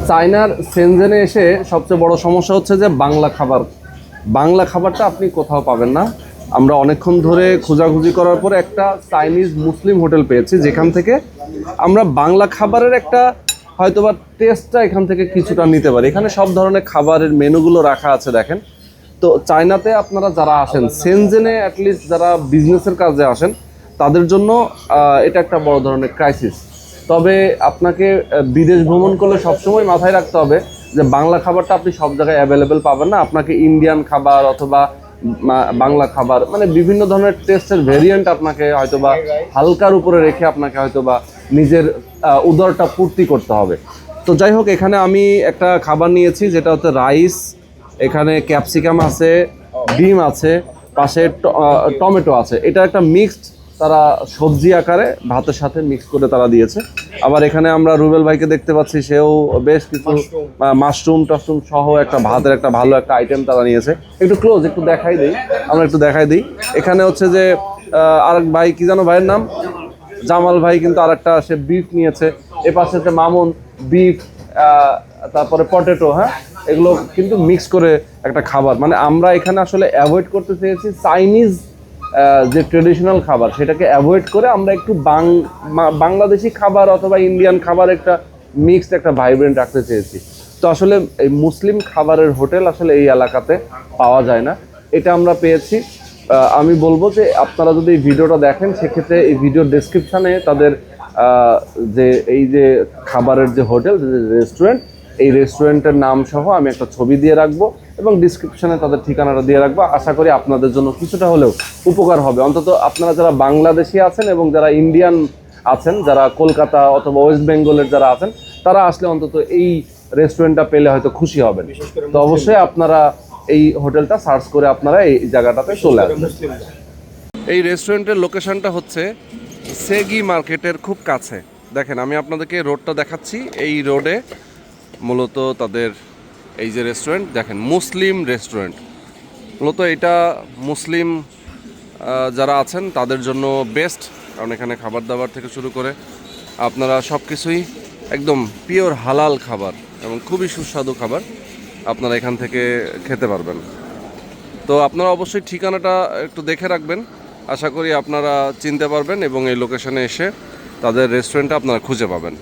চায়নার সেনজেনে এসে সবচেয়ে বড় সমস্যা হচ্ছে যে বাংলা খাবারটা আপনি কোথাও পাবেন না। আমরা অনেকক্ষণ ধরে খোঁজাখুঁজি করার পরে একটা চাইনিজ মুসলিম হোটেল পেয়েছি, যেখান থেকে আমরা বাংলা খাবারের একটা হয়তোবা টেস্টটা এখান থেকে কিছুটা নিতে পারি। এখানে সব ধরনের খাবারের মেনুগুলো রাখা আছে দেখেন। তো চায়নাতে আপনারা যারা আসেন, সেনজেনে অ্যাটলিস্ট যারা বিজনেসের কাজে আসেন, তাদের জন্য এটা একটা বড় ধরনের ক্রাইসিস। তবে আপনাকে বিদেশ ভ্রমণ করলে সবসময় মাথায় রাখতে হবে যে বাংলা খাবারটা আপনি সব জায়গায় অ্যাভেলেবেল পাবেন না। আপনাকে ইন্ডিয়ান খাবার অথবা বাংলা খাবার, মানে বিভিন্ন ধরনের টেস্টের ভেরিয়েন্ট আপনাকে হয়তোবা হালকার উপরে রেখে আপনাকে হয়তোবা নিজের উদরটা পূর্তি করতে হবে। তো যাই হোক, এখানে আমি একটা খাবার নিয়েছি যেটা হচ্ছে রাইস, এখানে ক্যাপসিকাম আছে, ডিম আছে, পাশে টমেটো আছে। এটা একটা মিক্সড তারা সবজি আকারে ভাতের সাথে মিক্স করে তারা দিয়েছে। আবার এখানে আমরা রুবেল ভাইকে দেখতে পাচ্ছি, সেও বেশ কিছু মাশরুম টাশরুম সহ একটা ভাতের একটা ভালো একটা আইটেম তারা নিয়েছে। একটু ক্লোজ একটু দেখাই দিই, আমরা একটু দেখাই দিই। এখানে হচ্ছে যে আরেক ভাই, কি জানো ভাইয়ের নাম, জামাল ভাই, কিন্তু আরেকটা সে বিফ নিয়েছে। এ পাশে হচ্ছে মামুন, বিফ, তারপরে পটেটো, হ্যাঁ, এগুলো কিন্তু মিক্স করে একটা খাবার। মানে আমরা এখানে আসলে অ্যাভয়েড করতে চেয়েছি চাইনিজ যে ট্রেডিশনাল খাবার, সেটাকে অ্যাভয়েড করে আমরা একটু বাংলাদেশি খাবার অথবা ইন্ডিয়ান খাবার একটা মিক্সড একটা ভাইব্রেন্ট রাখতে চেয়েছি। তো আসলে এই মুসলিম খাবারের হোটেল আসলে এই এলাকাতে পাওয়া যায় না, এটা আমরা পেয়েছি। আমি বলবো যে আপনারা যদি এই ভিডিওটা দেখেন, সেক্ষেত্রে এই ভিডিওর ডেসক্রিপশানে তাদের যে এই যে খাবারের যে হোটেল, যে রেস্টুরেন্ট, এই রেস্টুরেন্টের নাম সহ আমি একটা ছবি দিয়ে রাখবো এবং ডিসক্রিপশনে তাদের ঠিকানাটা দিয়ে রাখবো। আশা করি আপনাদের জন্য কিছুটা হলেও উপকার হবে। অন্তত আপনারা যারা বাংলাদেশি আছেন এবং যারা ইন্ডিয়ান আছেন, যারা কলকাতা অথবা ওয়েস্ট বেঙ্গলের যারা আছেন, তারা আসলে অন্তত এই রেস্টুরেন্টটা পেলে হয়তো খুশি হবেন। তো অবশ্যই আপনারা এই হোটেলটা সার্চ করে আপনারা এই জায়গাটাতে চলে আসবেন। এই রেস্টুরেন্টের লোকেশনটা হচ্ছে সেগি মার্কেটের খুব কাছে। দেখেন, আমি আপনাদেরকে রোডটা দেখাচ্ছি। এই রোডে মূলত তাদের এই যে রেস্টুরেন্ট, দেখেন মুসলিম রেস্টুরেন্ট। মূলত এটা মুসলিম যারা আছেন তাদের জন্য বেস্ট, কারণ এখানে খাবার দাবার থেকে শুরু করে আপনারা সব কিছুই একদম পিওর হালাল খাবার এবং খুবই সুস্বাদু খাবার আপনারা এখান থেকে খেতে পারবেন। তো আপনারা অবশ্যই ঠিকানাটা একটু দেখে রাখবেন, আশা করি আপনারা চিনতে পারবেন এবং এই লোকেশনে এসে তাদের রেস্টুরেন্টটা আপনারা খুঁজে পাবেন।